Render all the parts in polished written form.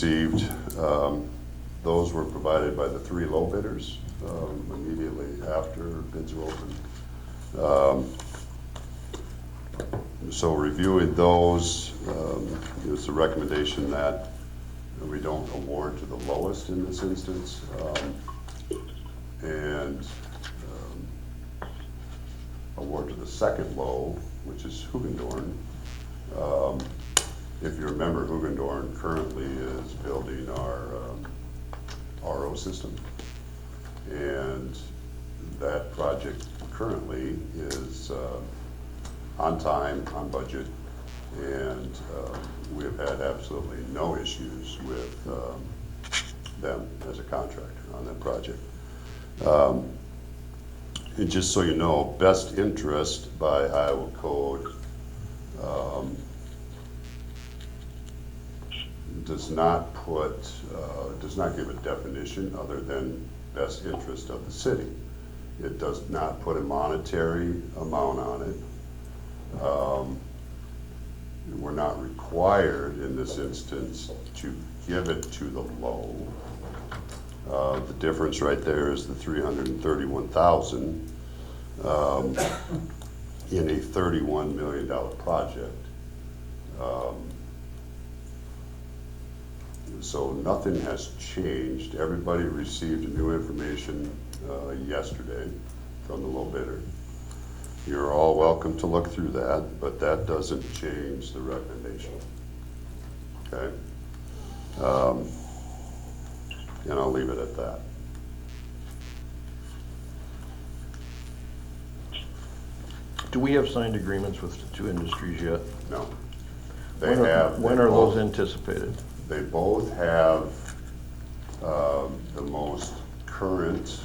received. Those were provided by the three low bidders immediately after bids were opened. So reviewing those, it's a recommendation that we don't award to the lowest in this instance, and award to the second low, which is Hugendorn. If you remember, Hugendorn currently is building our RO system, and that project currently is on time, on budget, and we have had absolutely no issues with them as a contractor on that project. And just so you know, best interest by Iowa code does not give a definition other than best interest of the city. It does not put a monetary amount on it. We're not required in this instance to give it to the low. The difference right there is the $331,000 in a $31 million project. So nothing has changed. Everybody received new information yesterday from the low bidder. You're all welcome to look through that, but that doesn't change the recommendation. Okay? And I'll leave it at that. Do we have signed agreements with the two industries yet? No. When are those anticipated? They both have the most current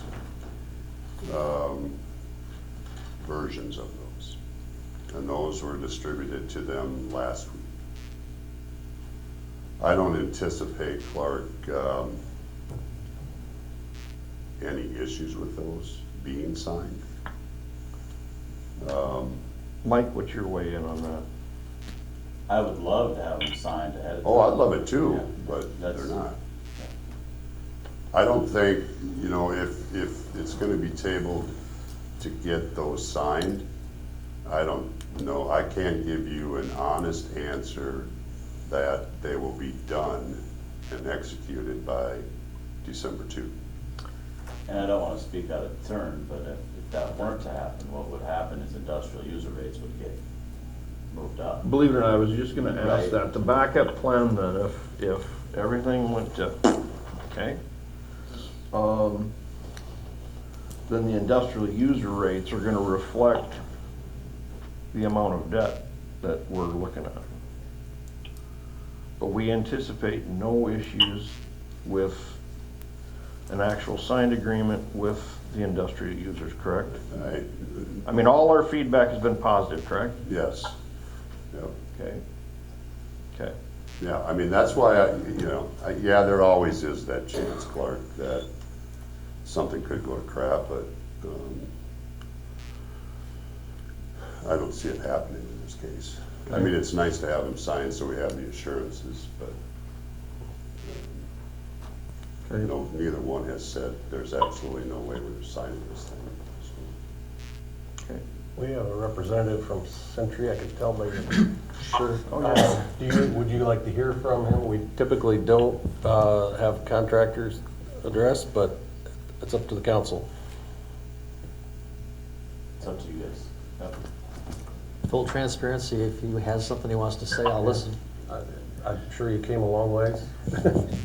versions of those, and those were distributed to them last week. I don't anticipate, Clark, any issues with those being signed. Mike, what's your weigh in on that? I would love to have them signed ahead of time. Oh, I'd love it too, Yeah, but they're that's- not. I don't think, you know, if it's gonna be tabled to get those signed, I don't know, I can't give you an honest answer that they will be done and executed by December 2. And I don't want to speak out of turn, but if that weren't to happen, what would happen is industrial user rates would get moved up. Believe it or not, I was just gonna ask Right. that. The backup plan then, if everything went to, okay? Then the industrial user rates are gonna reflect the amount of debt that we're looking at. But we anticipate no issues with an actual signed agreement with the industrial users, correct? I mean, all our feedback has been positive, correct? Yes. Yep. Okay. Okay. Yeah, I mean, that's why yeah, there always is that chance, Clark, that something could go to crap, but I don't see it happening in this case. I mean, it's nice to have them signed so we have the assurances, but no, neither one has said there's absolutely no way we're signing this thing. So. Okay. We have a representative from Century, I could tell by your shirt. Oh, yeah. Would you like to hear from him? We typically don't have contractors address, but it's up to the council. It's up to you guys. Yep. Full transparency, if he has something he wants to say, I'll listen. I'm sure you came a long ways.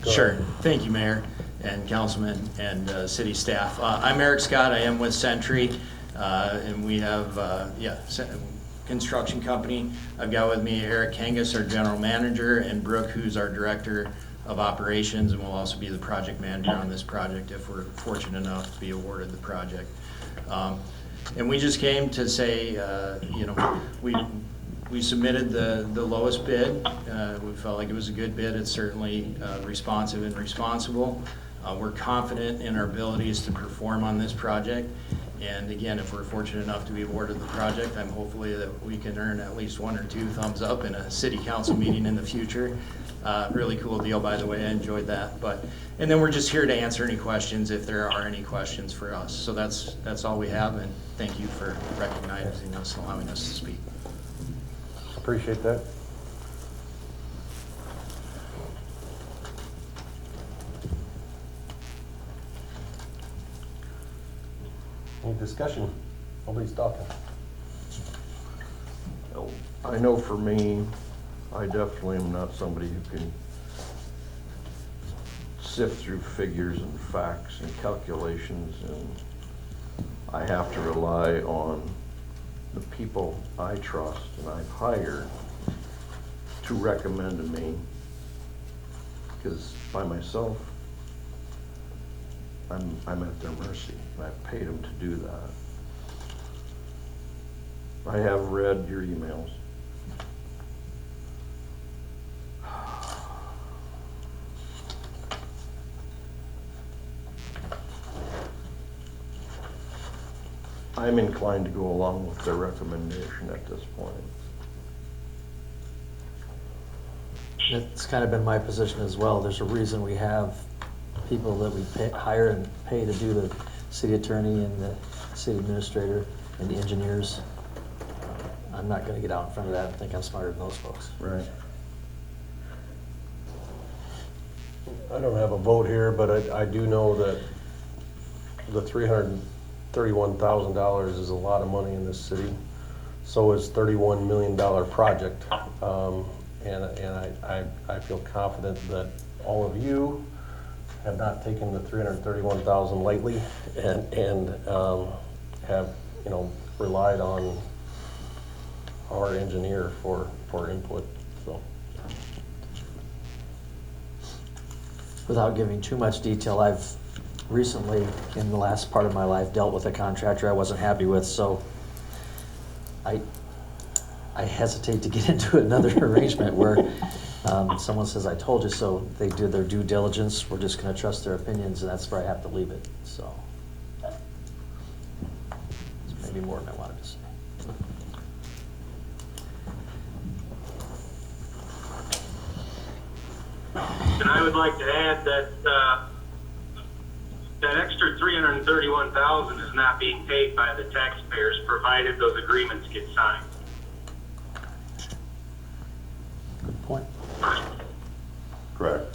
Go Sure. ahead. Thank you, Mayor and Councilman and city staff. I'm Eric Scott. I am with Century, and we have, construction company. I've got with me Eric Kangas, our general manager, and Brooke, who's our director of operations, and will also be the project manager on this project if we're fortunate enough to be awarded the project. And we just came to say, we submitted the lowest bid. We felt like it was a good bid. It's certainly responsive and responsible. We're confident in our abilities to perform on this project. And again, if we're fortunate enough to be awarded the project, I'm hopefully that we can earn at least 1 or 2 thumbs up in a city council meeting in the future. Really cool deal, by the way, I enjoyed that. And then we're just here to answer any questions if there are any questions for us. So that's all we have, and thank you for recognizing us and allowing us to speak. Appreciate that. Any discussion? Nobody's talking. I know for me, I definitely am not somebody who can sift through figures and facts and calculations, and I have to rely on the people I trust and I've hired to recommend to me, because by myself, I'm at their mercy, and I've paid them to do that. I have read your emails. I'm inclined to go along with their recommendation at this point. It's kind of been my position as well. There's a reason we have people that we hire and pay to do the city attorney and the city administrator and the engineers. I'm not gonna get out in front of that and think I'm smarter than those folks. Right. I don't have a vote here, but I do know that the $331,000 is a lot of money in this city. So is $31 million project. And I feel confident that all of you have not taken the $331,000 lightly and have, relied on our engineer for input, so. Without giving too much detail, I've recently, in the last part of my life, dealt with a contractor I wasn't happy with, so I hesitate to get into another arrangement where someone says, I told you so. They do their due diligence. We're just going to trust their opinions, and that's where I have to leave it. So it's maybe more than I wanted to say. And I would like to add that that extra $331,000 is not being paid by the taxpayers, provided those agreements get signed. Good point. Correct.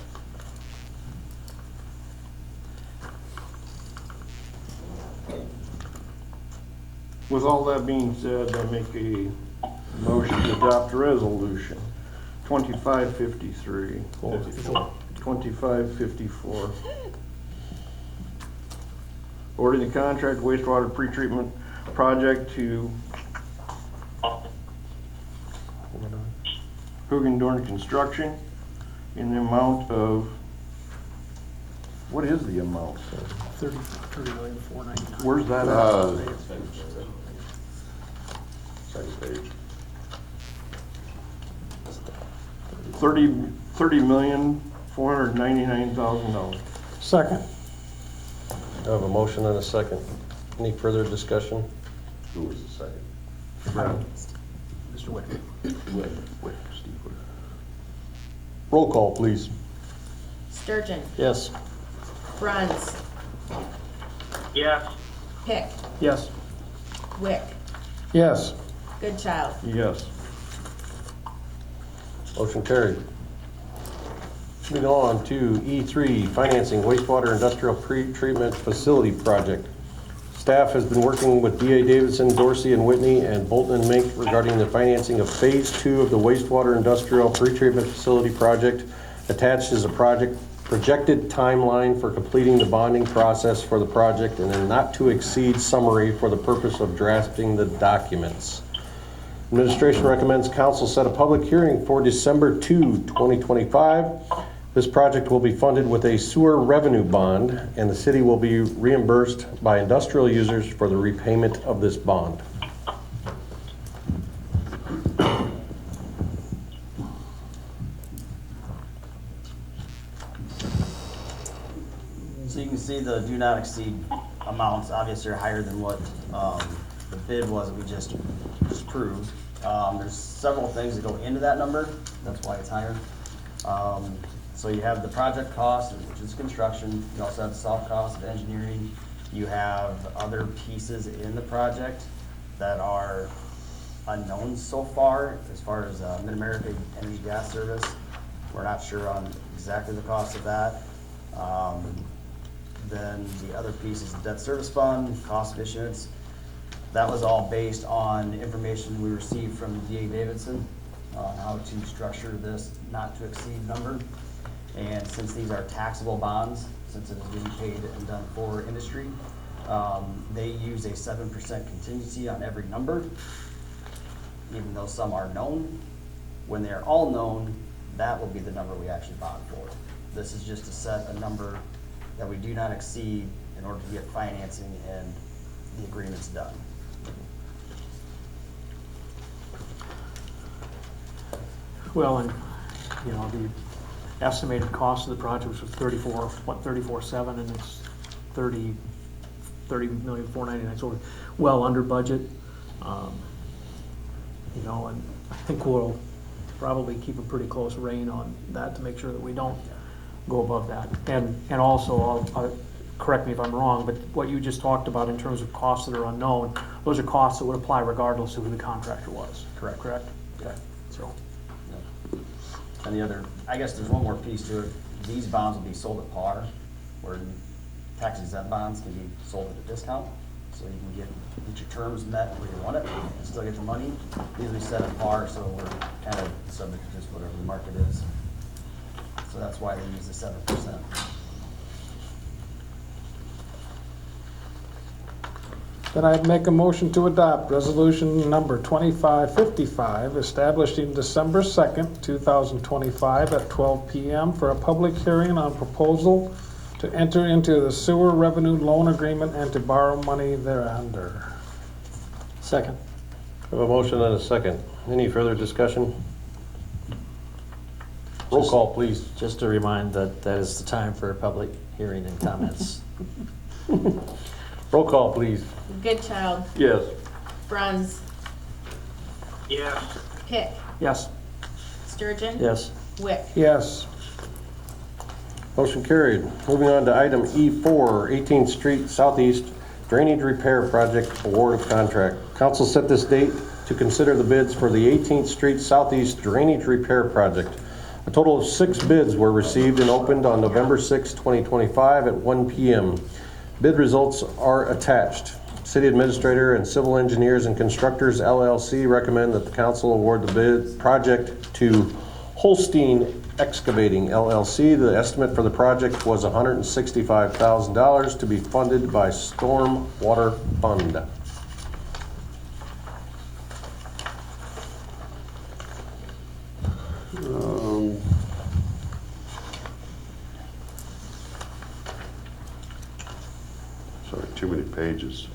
With all that being said, I make a motion to adopt resolution 2553. 2554. Awarding the contract wastewater pretreatment project to Hugendorn Construction in the amount of, what is the amount? $30,499. Where's that at? Second page. $30,499,000. Second. I have a motion and a second. Any further discussion? Who was the second? Mr. Wick. Roll call, please. Sturgeon, Yes. Bruns, Yes. Pick, Yes. Wick, Yes. Goodchild. Yes. Motion carried. Moving on to E3, financing wastewater industrial pretreatment facility project. Staff has been working with D.A. Davidson, Dorsey and Whitney, and Bolton and Mink regarding the financing of Phase 2 of the wastewater industrial pretreatment facility project. Attached is a projected timeline for completing the bonding process for the project and a not-to-exceed summary for the purpose of drafting the documents. Administration recommends council set a public hearing for December 2, 2025. This project will be funded with a sewer revenue bond, and the city will be reimbursed by industrial users for the repayment of this bond. So you can see the do not exceed amounts obviously are higher than what the bid was that we just proved. There's several things that go into that number, that's why it's higher. So you have the project cost, which is construction, you also have the soft cost of engineering, you have other pieces in the project that are unknown so far as Mid-America Energy Gas Service. We're not sure on exactly the cost of that. Then the other piece is the debt service fund, cost of issuance. That was all based on information we received from DA Davidson on how to structure this not to exceed number. And since these are taxable bonds, since it is being paid and done for industry, they use a 7% contingency on every number, even though some are known. When they're all known, that will be the number we actually bond for. This is just to set a number that we do not exceed in order to get financing and the agreement's done. Well, and, you know, the estimated cost of the project was 34.7, and it's 30,499, so we're well under budget. You know, and I think we'll probably keep a pretty close rein on that to make sure that we don't go above that. And also, correct me if I'm wrong, but what you just talked about in terms of costs that are unknown, those are costs that would apply regardless of who the contractor was. Correct? Correct? Okay, so. And the other, I guess there's one more piece to it. These bonds will be sold at par, where tax exempt bonds can be sold at a discount. So you can get your terms met where you want it and still get the money. These will be set at par, so we're kind of subject to just whatever the market is. So that's why they use the 7%. Then I'd make a motion to adopt resolution number 2555, establishing December 2nd, 2025 at 12 p.m. for a public hearing on proposal to enter into the sewer revenue loan agreement and to borrow money thereunder. Second. We have a motion and a second. Any further discussion? Roll call, please. Just to remind that that is the time for a public hearing and comments. Roll call, please. Goodchild, Yes. Bruns, Yes. Pick, Yes. Sturgeon. Yes. Wick. Yes. Motion carried. Moving on to item E4, 18th Street Southeast Drainage Repair Project Award of Contract. Council set this date to consider the bids for the 18th Street Southeast Drainage Repair Project. A total of 6 bids were received and opened on November 6, 2025 at 1 p.m. Bid results are attached. City Administrator and Civil Engineers and Constructors, LLC recommend that the council award the bid project to Holstein Excavating, LLC. The estimate for the project was $165,000 to be funded by Storm Water Fund. Sorry, too many pages.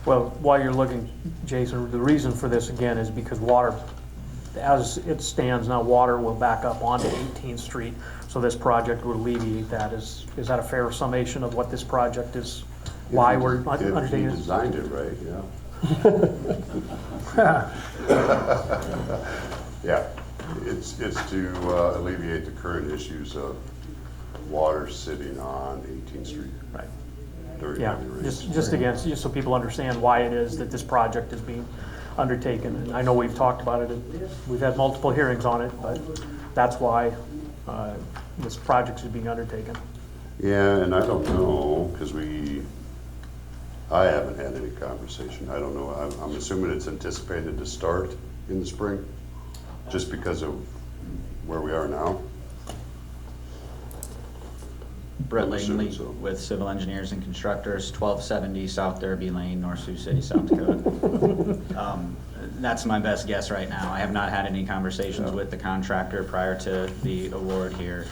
Well, while you're looking, Jason, the reason for this again is because water, as it stands now, water will back up onto 18th Street. So this project would alleviate that. Is that a fair summation of what this project is? Why we're If you undertaking it? designed it right, yeah. Yeah, it's to alleviate the current issues of water sitting on 18th Street. Right. During Yeah, heavy rains. just again, just so people understand why it is that this project is being undertaken. And I know we've talked about it, we've had multiple hearings on it, but that's why this project is being undertaken. Yeah, and I don't know, because I haven't had any conversation. I don't know. I'm assuming it's anticipated to start in the spring, just because of where we are now. Brett I'm assuming Langley so. with Civil Engineers and Constructors, 1270 South Derby Lane, North Sioux City, South Dakota. That's my best guess right now. I have not had any conversations with the contractor prior to the award here,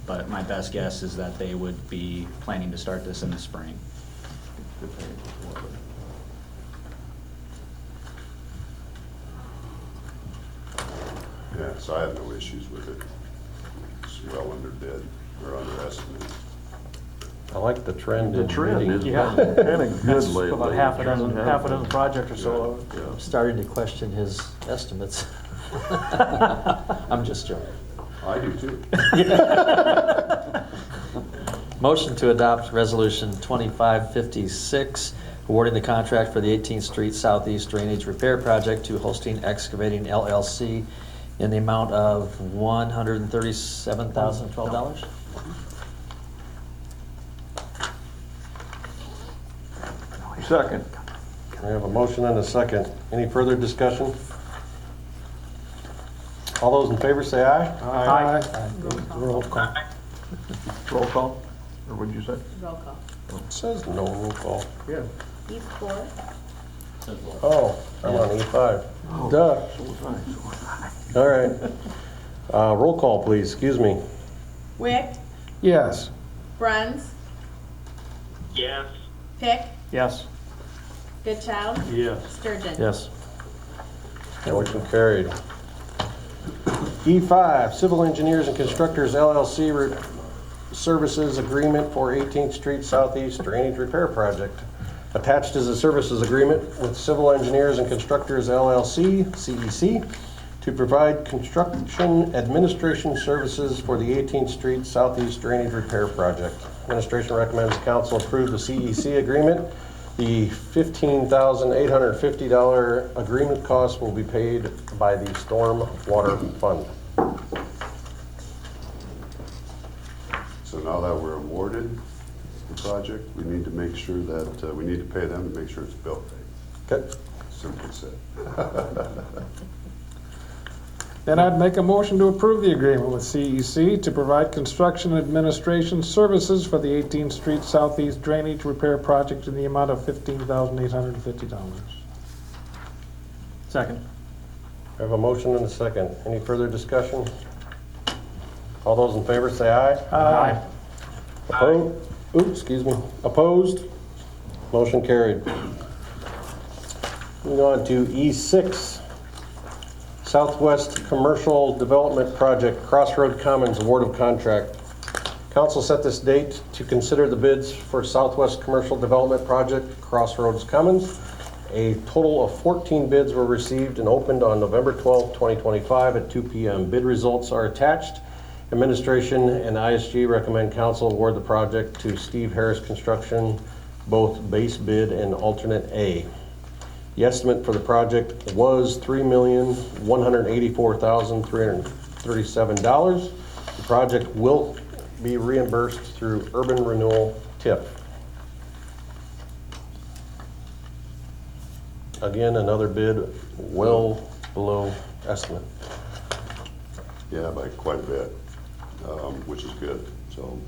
but my best guess is that they would be planning to start this in the spring. Yeah, so I have no issues with it. It's well under bid or under estimate. I like the trend. The in trend bidding. is Yeah. kind of good That's lately. about half a dozen projects or so. I'm starting to question his estimates. I'm just joking. I do too. Motion to adopt Resolution 2556, awarding the contract for the 18th Street Southeast Drainage Repair Project to Holstein Excavating LLC in the amount of $137,012. Second. We have a motion and a second. Any further discussion? All those in favor say aye. Aye. Roll call. Roll call, or what'd you say? Roll call. It says no roll call. Yeah. E4, Oh, I'm on E5. Duh. So was I. All right. Roll call, please. Excuse me. Wick, Yes. Bruns, Yes. Pick, Yes. Goodchild, Yes. Sturgeon. Yes. Motion carried. E5, Civil Engineers and Constructors LLC Services Agreement for 18th Street Southeast Drainage Repair Project. Attached is a services agreement with Civil Engineers and Constructors LLC, CEC, to provide construction administration services for the 18th Street Southeast Drainage Repair Project. Administration recommends council approve the CEC agreement. The $15,850 agreement cost will be paid by the Storm Water Fund. So now that we're awarded the project, we need to make sure that, we need to pay them and make sure it's bill paid. Okay. Simply said. Then I'd make a motion to approve the agreement with CEC to provide construction administration services for the 18th Street Southeast Drainage Repair Project in the amount of $15,850. Second. I have a motion and a second. Any further discussion? All those in favor say aye. Aye. Opposed? Oops, excuse me. Opposed? Motion carried. Moving on to E6, Southwest Commercial Development Project, Crossroad Commons Award of Contract. Council set this date to consider the bids for Southwest Commercial Development Project, Crossroads Commons. A total of 14 bids were received and opened on November 12, 2025 at 2 p.m. Bid results are attached. Administration and ISG recommend council award the project to Steve Harris Construction, both base bid and alternate A. The estimate for the project was $3,184,337. The project will be reimbursed through urban renewal TIP. Again, another bid well below estimate. Yeah, by quite a bit, which is good, so,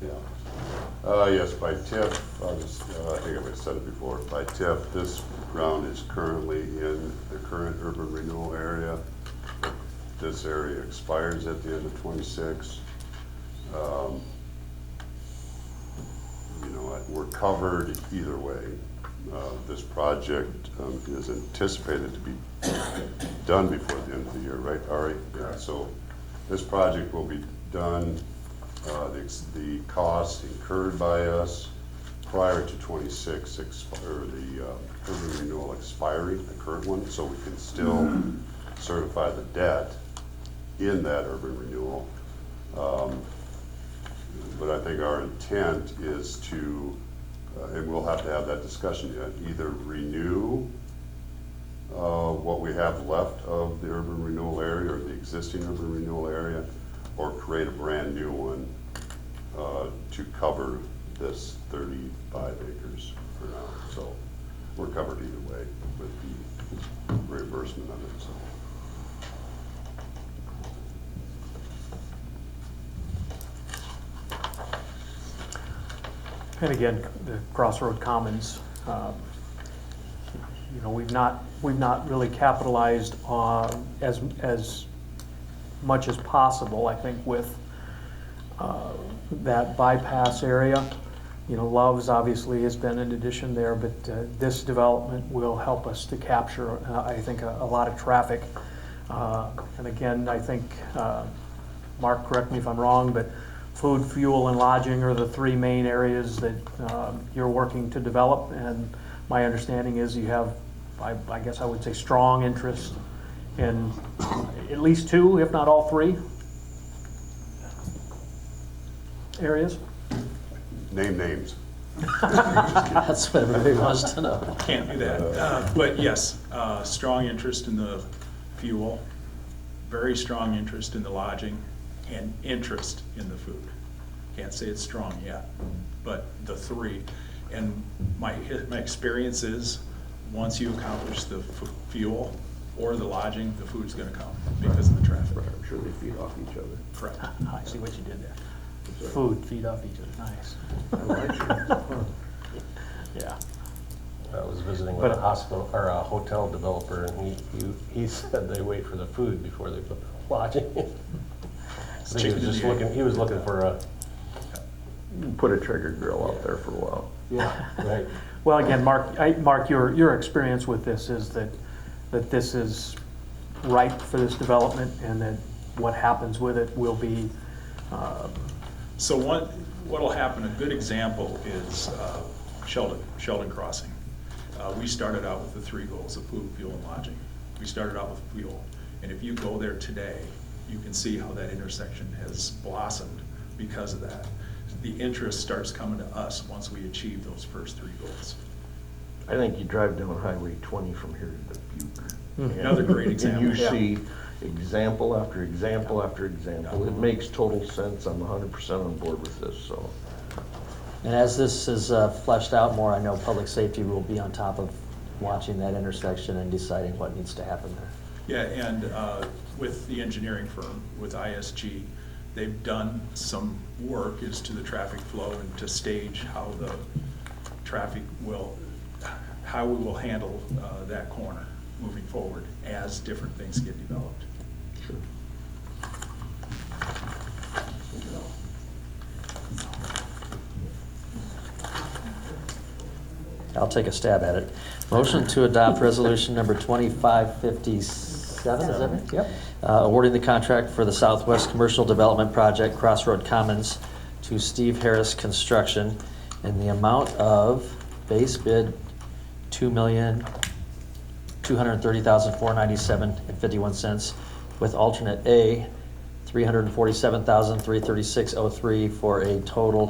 yeah. Yes, by TIF, I think I've said it before, by TIF, this ground is currently in the current urban renewal area. This area expires at the end of '26. You know, we're covered either way. This project is anticipated to be done before the end of the year, right, Ari? Yeah, so this project will be done, the cost incurred by us prior to '26 or the urban renewal expiring, the current one, so we can still certify the debt in that urban renewal. But I think our intent is to, and we'll have to have that discussion yet, either renew what we have left of the urban renewal area or the existing urban renewal area, or create a brand new one to cover this 35 acres for now. So we're covered either way with the reimbursement of it. So. And again, the Crossroad Commons, you know, we've not really capitalized as much as possible, I think, with that bypass area. You know, Love's obviously has been an addition there, but this development will help us to capture, I think, a lot of traffic. And again, I think Mark, correct me if I'm wrong, but food, fuel, and lodging are the three main areas that you're working to develop. And my understanding is you have, I guess I would say, strong interest in at least two, if not all three areas. Name names. That's what everybody wants to know. Can't do that. But yes, strong interest in the fuel, very strong interest in the lodging, and interest in the food. Can't say it's strong yet, but the three. And my experience is, once you accomplish the fuel or the lodging, the food's gonna come because of the traffic. I'm sure they feed off each other. Correct. I see what you did there. Food, feed off each other, nice. I like it. Yeah. I was visiting with a hospital, or a hotel developer, and he said they wait for the food before they put the lodging in. So he was just looking, he was looking for a, Put a trigger grill out there for a while. yeah, right. Well, again, Mark, your experience with this is that this is ripe for this development, and that what happens with it will be, So what'll happen, a good example is Sheldon Crossing. We started out with the three goals of food, fuel, and lodging. We started out with fuel, and if you go there today, you can see how that intersection has blossomed because of that. The interest starts coming to us once we achieve those first three goals. I think you drive down Highway 20 from here to Dubuque. Another great example. And you see example after example after example. It makes total sense. I'm 100% on board with this, so. And as this is fleshed out more, I know public safety will be on top of watching that intersection and deciding what needs to happen there. Yeah, and with the engineering firm, with ISG, they've done some work as to the traffic flow and to stage how the traffic will, how we will handle that corner moving forward as different things get developed. Sure. I'll take a stab at it. Motion to adopt resolution number 2557, is that right? Yep. Awarding the contract for the Southwest Commercial Development Project Crossroad Commons to Steve Harris Construction in the amount of base bid $2,230,497.51, with alternate A $347,336.03 for a total